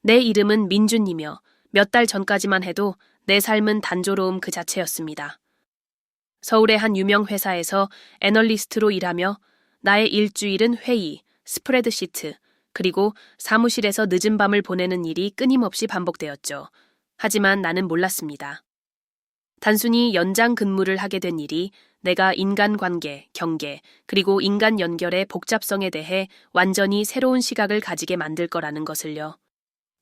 내 이름은 민준이며 몇 달 전까지만 해도 내 삶은 단조로움 그 자체였습니다. 서울의 한 유명 회사에서 애널리스트로 일하며 나의 일주일은 회의, 스프레드시트, 그리고 사무실에서 늦은 밤을 보내는 일이 끊임없이 반복되었죠. 하지만 나는 몰랐습니다. 단순히 연장 근무를 하게 된 일이 내가 인간관계, 경계, 그리고 인간 연결의 복잡성에 대해 완전히 새로운 시각을 가지게 만들 거라는 것을요.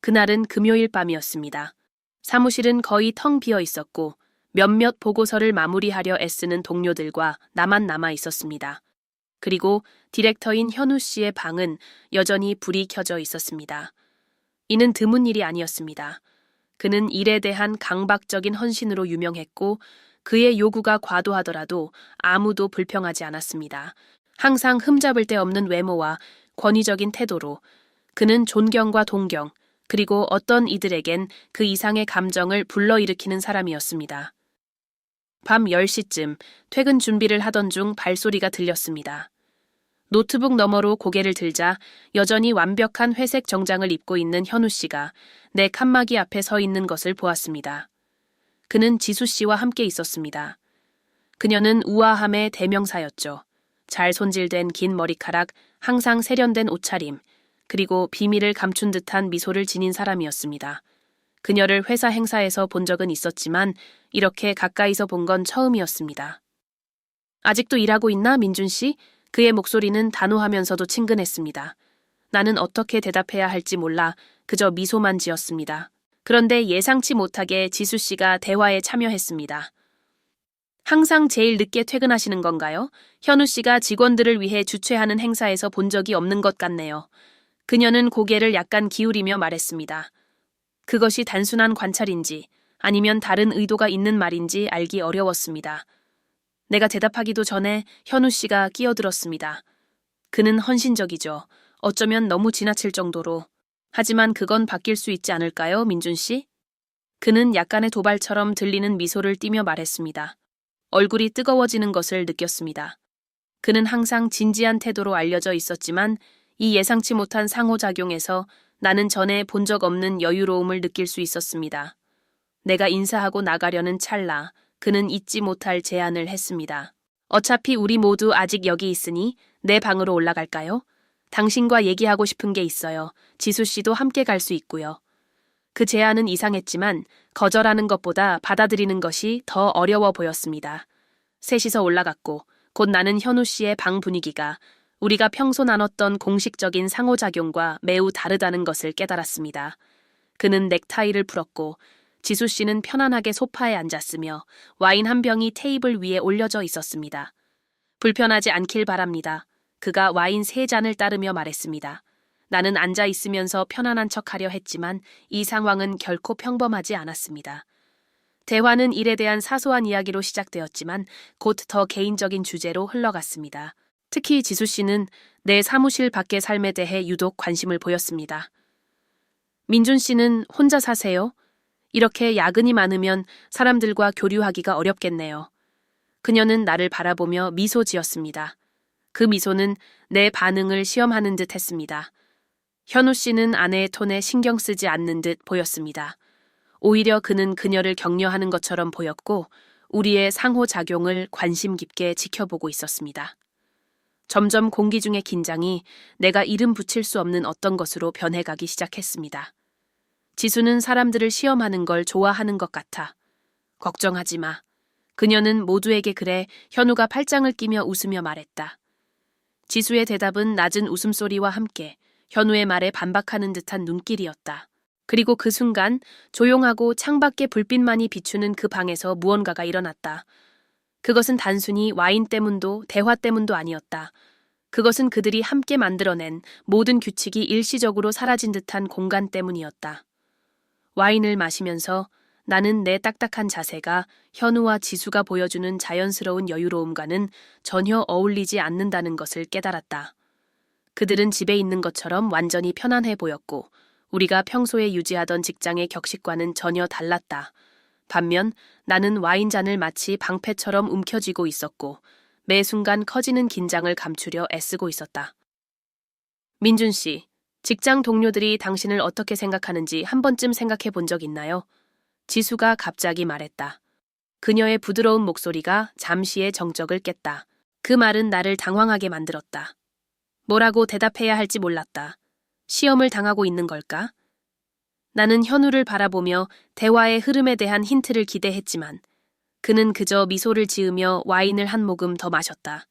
그날은 금요일 밤이었습니다. 사무실은 거의 텅 비어 있었고 몇몇 보고서를 마무리하려 애쓰는 동료들과 나만 남아 있었습니다. 그리고 디렉터인 현우 씨의 방은 여전히 불이 켜져 있었습니다. 이는 드문 일이 아니었습니다. 그는 일에 대한 강박적인 헌신으로 유명했고 그의 요구가 과도하더라도 아무도 불평하지 않았습니다. 항상 흠잡을 데 없는 외모와 권위적인 태도로 그는 존경과 동경, 그리고 어떤 이들에겐 그 이상의 감정을 불러일으키는 사람이었습니다. 밤 10시쯤 퇴근 준비를 하던 중 발소리가 들렸습니다. 노트북 너머로 고개를 들자 여전히 완벽한 회색 정장을 입고 있는 현우 씨가 내 칸막이 앞에 서 있는 것을 보았습니다. 그는 지수 씨와 함께 있었습니다. 그녀는 우아함의 대명사였죠. 잘 손질된 긴 머리카락, 항상 세련된 옷차림, 그리고 비밀을 감춘 듯한 미소를 지닌 사람이었습니다. 그녀를 회사 행사에서 본 적은 있었지만 이렇게 가까이서 본 건 처음이었습니다. 아직도 일하고 있나, 민준 씨? 그의 목소리는 단호하면서도 친근했습니다. 나는 어떻게 대답해야 할지 몰라 그저 미소만 지었습니다. 그런데 예상치 못하게 지수 씨가 대화에 참여했습니다. 항상 제일 늦게 퇴근하시는 건가요? 현우 씨가 직원들을 위해 주최하는 행사에서 본 적이 없는 것 같네요. 그녀는 고개를 약간 기울이며 말했습니다. 그것이 단순한 관찰인지 아니면 다른 의도가 있는 말인지 알기 어려웠습니다. 내가 대답하기도 전에 현우 씨가 끼어들었습니다. 그는 헌신적이죠. 어쩌면 너무 지나칠 정도로. 하지만 그건 바뀔 수 있지 않을까요, 민준 씨? 그는 약간의 도발처럼 들리는 미소를 띠며 말했습니다. 얼굴이 뜨거워지는 것을 느꼈습니다. 그는 항상 진지한 태도로 알려져 있었지만 이 예상치 못한 상호작용에서 나는 전에 본 적 없는 여유로움을 느낄 수 있었습니다. 내가 인사하고 나가려는 찰나 그는 잊지 못할 제안을 했습니다. 어차피 우리 모두 아직 여기 있으니 내 방으로 올라갈까요? 당신과 얘기하고 싶은 게 있어요. 지수 씨도 함께 갈 수 있고요. 그 제안은 이상했지만 거절하는 것보다 받아들이는 것이 더 어려워 보였습니다. 셋이서 올라갔고 곧 나는 현우 씨의 방 분위기가 우리가 평소 나눴던 공식적인 상호작용과 매우 다르다는 것을 깨달았습니다. 그는 넥타이를 풀었고 지수 씨는 편안하게 소파에 앉았으며 와인 한 병이 테이블 위에 올려져 있었습니다. 불편하지 않길 바랍니다. 그가 와인 3잔을 따르며 말했습니다. 나는 앉아 있으면서 편안한 척하려 했지만 이 상황은 결코 평범하지 않았습니다. 대화는 일에 대한 사소한 이야기로 시작되었지만 곧 더 개인적인 주제로 흘러갔습니다. 특히 지수 씨는 내 사무실 밖의 삶에 대해 유독 관심을 보였습니다. 민준 씨는 혼자 사세요? 이렇게 야근이 많으면 사람들과 교류하기가 어렵겠네요. 그녀는 나를 바라보며 미소 지었습니다. 그 미소는 내 반응을 시험하는 듯 했습니다. 현우 씨는 아내의 톤에 신경 쓰지 않는 듯 보였습니다. 오히려 그는 그녀를 격려하는 것처럼 보였고 우리의 상호작용을 관심 깊게 지켜보고 있었습니다. 점점 공기 중의 긴장이 내가 이름 붙일 수 없는 어떤 것으로 변해가기 시작했습니다. 지수는 사람들을 시험하는 걸 좋아하는 것 같아. 걱정하지 마. 그녀는 모두에게 그래. 현우가 팔짱을 끼며 웃으며 말했다. 지수의 대답은 낮은 웃음소리와 함께 현우의 말에 반박하는 듯한 눈길이었다. 그리고 그 순간 조용하고 창밖에 불빛만이 비추는 그 방에서 무언가가 일어났다. 그것은 단순히 와인 때문도 대화 때문도 아니었다. 그것은 그들이 함께 만들어낸 모든 규칙이 일시적으로 사라진 듯한 공간 때문이었다. 와인을 마시면서 나는 내 딱딱한 자세가 현우와 지수가 보여주는 자연스러운 여유로움과는 전혀 어울리지 않는다는 것을 깨달았다. 그들은 집에 있는 것처럼 완전히 편안해 보였고 우리가 평소에 유지하던 직장의 격식과는 전혀 달랐다. 반면 나는 와인잔을 마치 방패처럼 움켜쥐고 있었고 매 순간 커지는 긴장을 감추려 애쓰고 있었다. 민준 씨, 직장 동료들이 당신을 어떻게 생각하는지 한 번쯤 생각해 본 적 있나요? 지수가 갑자기 말했다. 그녀의 부드러운 목소리가 잠시의 정적을 깼다. 그 말은 나를 당황하게 만들었다. 뭐라고 대답해야 할지 몰랐다. 시험을 당하고 있는 걸까? 나는 현우를 바라보며 대화의 흐름에 대한 힌트를 기대했지만 그는 그저 미소를 지으며 와인을 한 모금 더 마셨다.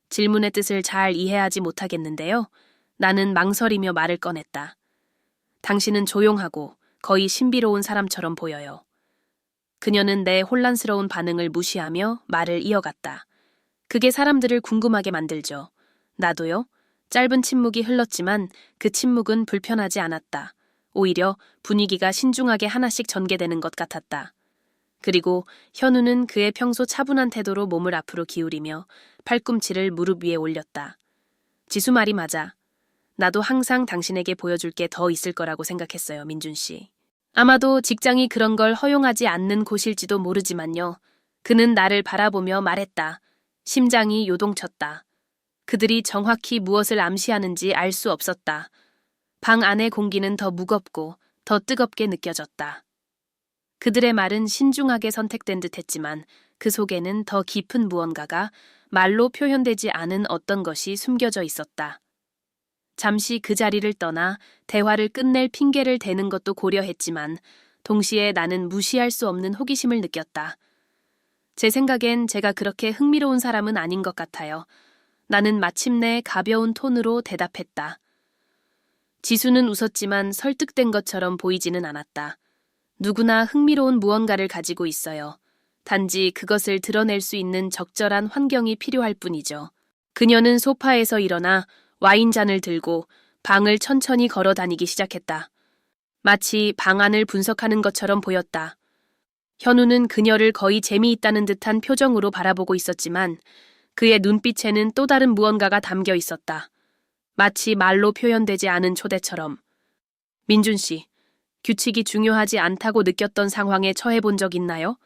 질문의 뜻을 잘 이해하지 못하겠는데요. 나는 망설이며 말을 꺼냈다. 당신은 조용하고 거의 신비로운 사람처럼 보여요. 그녀는 내 혼란스러운 반응을 무시하며 말을 이어갔다. 그게 사람들을 궁금하게 만들죠. 나도요. 짧은 침묵이 흘렀지만 그 침묵은 불편하지 않았다. 오히려 분위기가 신중하게 하나씩 전개되는 것 같았다. 그리고 현우는 그의 평소 차분한 태도로 몸을 앞으로 기울이며 팔꿈치를 무릎 위에 올렸다. 지수 말이 맞아. 나도 항상 당신에게 보여줄 게 더 있을 거라고 생각했어요, 민준 씨. 아마도 직장이 그런 걸 허용하지 않는 곳일지도 모르지만요. 그는 나를 바라보며 말했다. 심장이 요동쳤다. 그들이 정확히 무엇을 암시하는지 알 수 없었다. 방 안의 공기는 더 무겁고 더 뜨겁게 느껴졌다. 그들의 말은 신중하게 선택된 듯 했지만 그 속에는 더 깊은 무언가가 말로 표현되지 않은 어떤 것이 숨겨져 있었다. 잠시 그 자리를 떠나 대화를 끝낼 핑계를 대는 것도 고려했지만 동시에 나는 무시할 수 없는 호기심을 느꼈다. 제 생각엔 제가 그렇게 흥미로운 사람은 아닌 것 같아요. 나는 마침내 가벼운 톤으로 대답했다. 지수는 웃었지만 설득된 것처럼 보이지는 않았다. 누구나 흥미로운 무언가를 가지고 있어요. 단지 그것을 드러낼 수 있는 적절한 환경이 필요할 뿐이죠. 그녀는 소파에서 일어나 와인잔을 들고 방을 천천히 걸어 다니기 시작했다. 마치 방안을 분석하는 것처럼 보였다. 현우는 그녀를 거의 재미있다는 듯한 표정으로 바라보고 있었지만 그의 눈빛에는 또 다른 무언가가 담겨 있었다. 마치 말로 표현되지 않은 초대처럼. 민준 씨, 규칙이 중요하지 않다고 느꼈던 상황에 처해 본 적 있나요?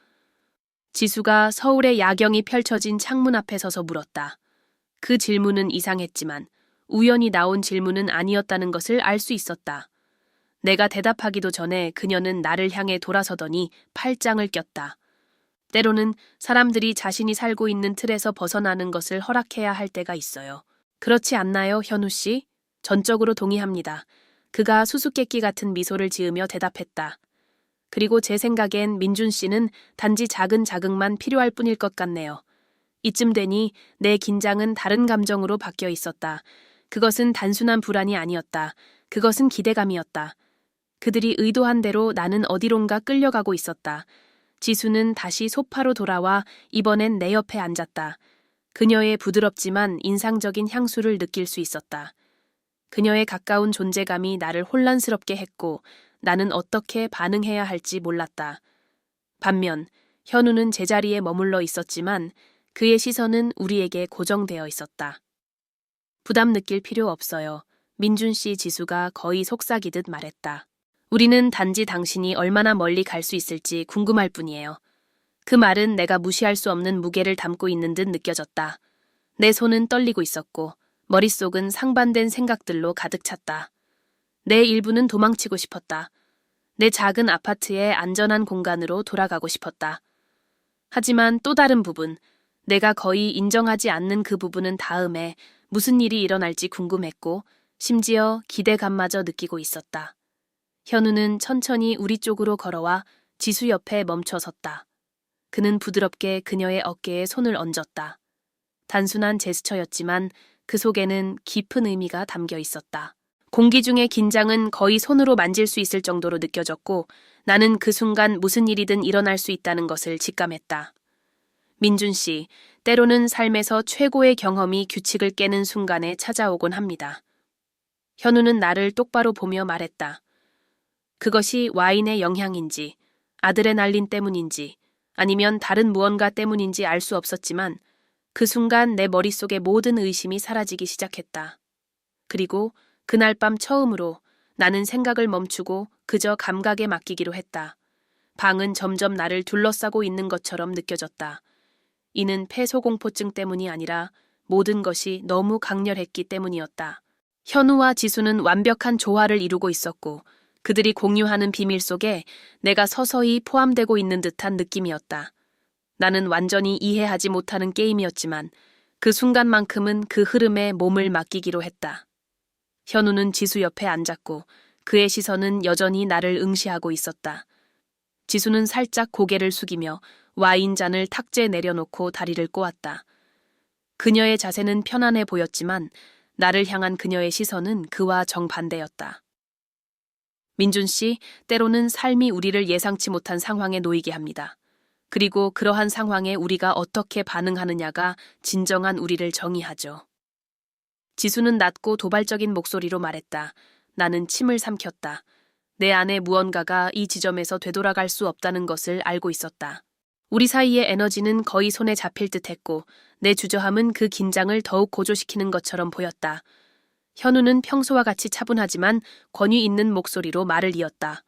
지수가 서울의 야경이 펼쳐진 창문 앞에 서서 물었다. 그 질문은 이상했지만 우연히 나온 질문은 아니었다는 것을 알 수 있었다. 내가 대답하기도 전에 그녀는 나를 향해 돌아서더니 팔짱을 꼈다. 때로는 사람들이 자신이 살고 있는 틀에서 벗어나는 것을 허락해야 할 때가 있어요. 그렇지 않나요, 현우 씨? 전적으로 동의합니다. 그가 수수께끼 같은 미소를 지으며 대답했다. 그리고 제 생각엔 민준 씨는 단지 작은 자극만 필요할 뿐일 것 같네요. 이쯤 되니 내 긴장은 다른 감정으로 바뀌어 있었다. 그것은 단순한 불안이 아니었다. 그것은 기대감이었다. 그들이 의도한 대로 나는 어디론가 끌려가고 있었다. 지수는 다시 소파로 돌아와 이번엔 내 옆에 앉았다. 그녀의 부드럽지만 인상적인 향수를 느낄 수 있었다. 그녀의 가까운 존재감이 나를 혼란스럽게 했고 나는 어떻게 반응해야 할지 몰랐다. 반면 현우는 제자리에 머물러 있었지만 그의 시선은 우리에게 고정되어 있었다. 부담 느낄 필요 없어요. 민준 씨 지수가 거의 속삭이듯 말했다. 우리는 단지 당신이 얼마나 멀리 갈 수 있을지 궁금할 뿐이에요. 그 말은 내가 무시할 수 없는 무게를 담고 있는 듯 느껴졌다. 내 손은 떨리고 있었고 머릿속은 상반된 생각들로 가득 찼다. 내 일부는 도망치고 싶었다. 내 작은 아파트의 안전한 공간으로 돌아가고 싶었다. 하지만 또 다른 부분, 내가 거의 인정하지 않는 그 부분은 다음에 무슨 일이 일어날지 궁금했고 심지어 기대감마저 느끼고 있었다. 현우는 천천히 우리 쪽으로 걸어와 지수 옆에 멈춰 섰다. 그는 부드럽게 그녀의 어깨에 손을 얹었다. 단순한 제스처였지만 그 속에는 깊은 의미가 담겨 있었다. 공기 중의 긴장은 거의 손으로 만질 수 있을 정도로 느껴졌고 나는 그 순간 무슨 일이든 일어날 수 있다는 것을 직감했다. 민준 씨, 때로는 삶에서 최고의 경험이 규칙을 깨는 순간에 찾아오곤 합니다. 현우는 나를 똑바로 보며 말했다. 그것이 와인의 영향인지, 아드레날린 때문인지, 아니면 다른 무언가 때문인지 알 수 없었지만 그 순간 내 머릿속의 모든 의심이 사라지기 시작했다. 그리고 그날 밤 처음으로 나는 생각을 멈추고 그저 감각에 맡기기로 했다. 방은 점점 나를 둘러싸고 있는 것처럼 느껴졌다. 이는 폐소공포증 때문이 아니라 모든 것이 너무 강렬했기 때문이었다. 현우와 지수는 완벽한 조화를 이루고 있었고 그들이 공유하는 비밀 속에 내가 서서히 포함되고 있는 듯한 느낌이었다. 나는 완전히 이해하지 못하는 게임이었지만 그 순간만큼은 그 흐름에 몸을 맡기기로 했다. 현우는 지수 옆에 앉았고 그의 시선은 여전히 나를 응시하고 있었다. 지수는 살짝 고개를 숙이며 와인잔을 탁자에 내려놓고 다리를 꼬았다. 그녀의 자세는 편안해 보였지만 나를 향한 그녀의 시선은 그와 정반대였다. 민준 씨, 때로는 삶이 우리를 예상치 못한 상황에 놓이게 합니다. 그리고 그러한 상황에 우리가 어떻게 반응하느냐가 진정한 우리를 정의하죠. 지수는 낮고 도발적인 목소리로 말했다. 나는 침을 삼켰다. 내 안에 무언가가 이 지점에서 되돌아갈 수 없다는 것을 알고 있었다. 우리 사이의 에너지는 거의 손에 잡힐 듯했고 내 주저함은 그 긴장을 더욱 고조시키는 것처럼 보였다. 현우는 평소와 같이 차분하지만 권위 있는 목소리로 말을 이었다.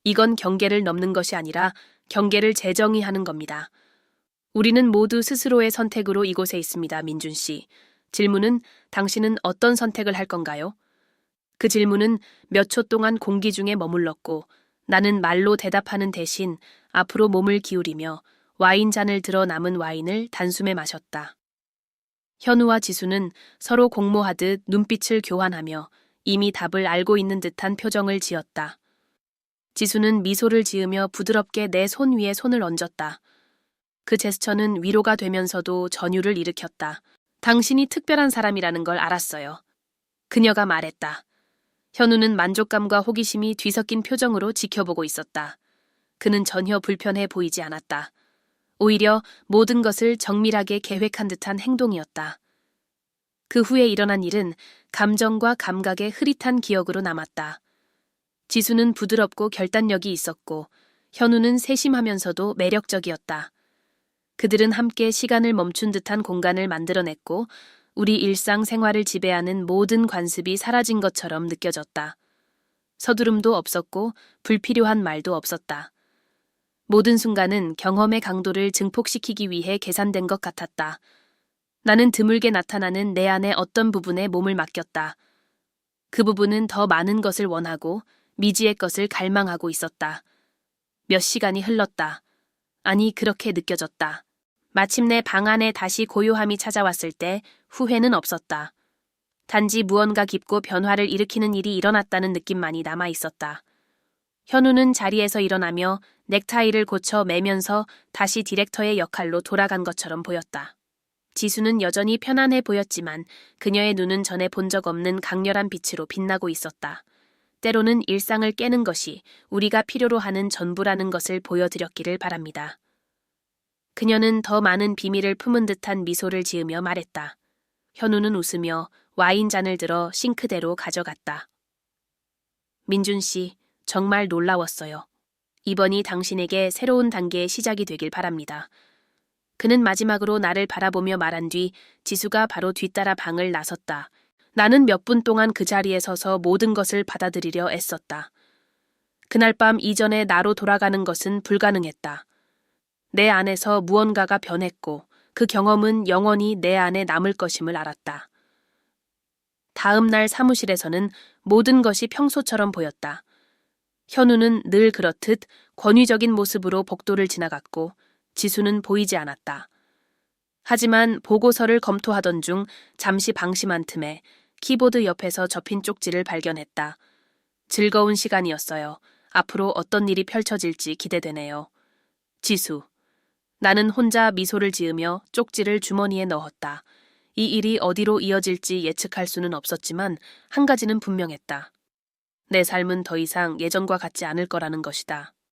이건 경계를 넘는 것이 아니라 경계를 재정의하는 겁니다. 우리는 모두 스스로의 선택으로 이곳에 있습니다, 민준 씨. 질문은 당신은 어떤 선택을 할 건가요? 그 질문은 몇 초 동안 공기 중에 머물렀고 나는 말로 대답하는 대신 앞으로 몸을 기울이며 와인잔을 들어 남은 와인을 단숨에 마셨다. 현우와 지수는 서로 공모하듯 눈빛을 교환하며 이미 답을 알고 있는 듯한 표정을 지었다. 지수는 미소를 지으며 부드럽게 내 손 위에 손을 얹었다. 그 제스처는 위로가 되면서도 전율을 일으켰다. 당신이 특별한 사람이라는 걸 알았어요. 그녀가 말했다. 현우는 만족감과 호기심이 뒤섞인 표정으로 지켜보고 있었다. 그는 전혀 불편해 보이지 않았다. 오히려 모든 것을 정밀하게 계획한 듯한 행동이었다. 그 후에 일어난 일은 감정과 감각의 흐릿한 기억으로 남았다. 지수는 부드럽고 결단력이 있었고 현우는 세심하면서도 매력적이었다. 그들은 함께 시간을 멈춘 듯한 공간을 만들어냈고 우리 일상생활을 지배하는 모든 관습이 사라진 것처럼 느껴졌다. 서두름도 없었고 불필요한 말도 없었다. 모든 순간은 경험의 강도를 증폭시키기 위해 계산된 것 같았다. 나는 드물게 나타나는 내 안의 어떤 부분에 몸을 맡겼다. 그 부분은 더 많은 것을 원하고 미지의 것을 갈망하고 있었다. 몇 시간이 흘렀다. 아니, 그렇게 느껴졌다. 마침내 방 안에 다시 고요함이 찾아왔을 때 후회는 없었다. 단지 무언가 깊고 변화를 일으키는 일이 일어났다는 느낌만이 남아있었다. 현우는 자리에서 일어나며 넥타이를 고쳐 매면서 다시 디렉터의 역할로 돌아간 것처럼 보였다. 지수는 여전히 편안해 보였지만 그녀의 눈은 전에 본 적 없는 강렬한 빛으로 빛나고 있었다. 때로는 일상을 깨는 것이 우리가 필요로 하는 전부라는 것을 보여드렸기를 바랍니다. 그녀는 더 많은 비밀을 품은 듯한 미소를 지으며 말했다. 현우는 웃으며 와인잔을 들어 싱크대로 가져갔다. 민준 씨, 정말 놀라웠어요. 이번이 당신에게 새로운 단계의 시작이 되길 바랍니다. 그는 마지막으로 나를 바라보며 말한 뒤 지수가 바로 뒤따라 방을 나섰다. 나는 몇 분 동안 그 자리에 서서 모든 것을 받아들이려 애썼다. 그날 밤 이전의 나로 돌아가는 것은 불가능했다. 내 안에서 무언가가 변했고 그 경험은 영원히 내 안에 남을 것임을 알았다. 다음 날 사무실에서는 모든 것이 평소처럼 보였다. 현우는 늘 그렇듯 권위적인 모습으로 복도를 지나갔고 지수는 보이지 않았다. 하지만 보고서를 검토하던 중 잠시 방심한 틈에 키보드 옆에서 접힌 쪽지를 발견했다. 즐거운 시간이었어요. 앞으로 어떤 일이 펼쳐질지 기대되네요. 지수. 나는 혼자 미소를 지으며 쪽지를 주머니에 넣었다. 이 일이 어디로 이어질지 예측할 수는 없었지만 한 가지는 분명했다. 내 삶은 더 이상 예전과 같지 않을 거라는 것이다.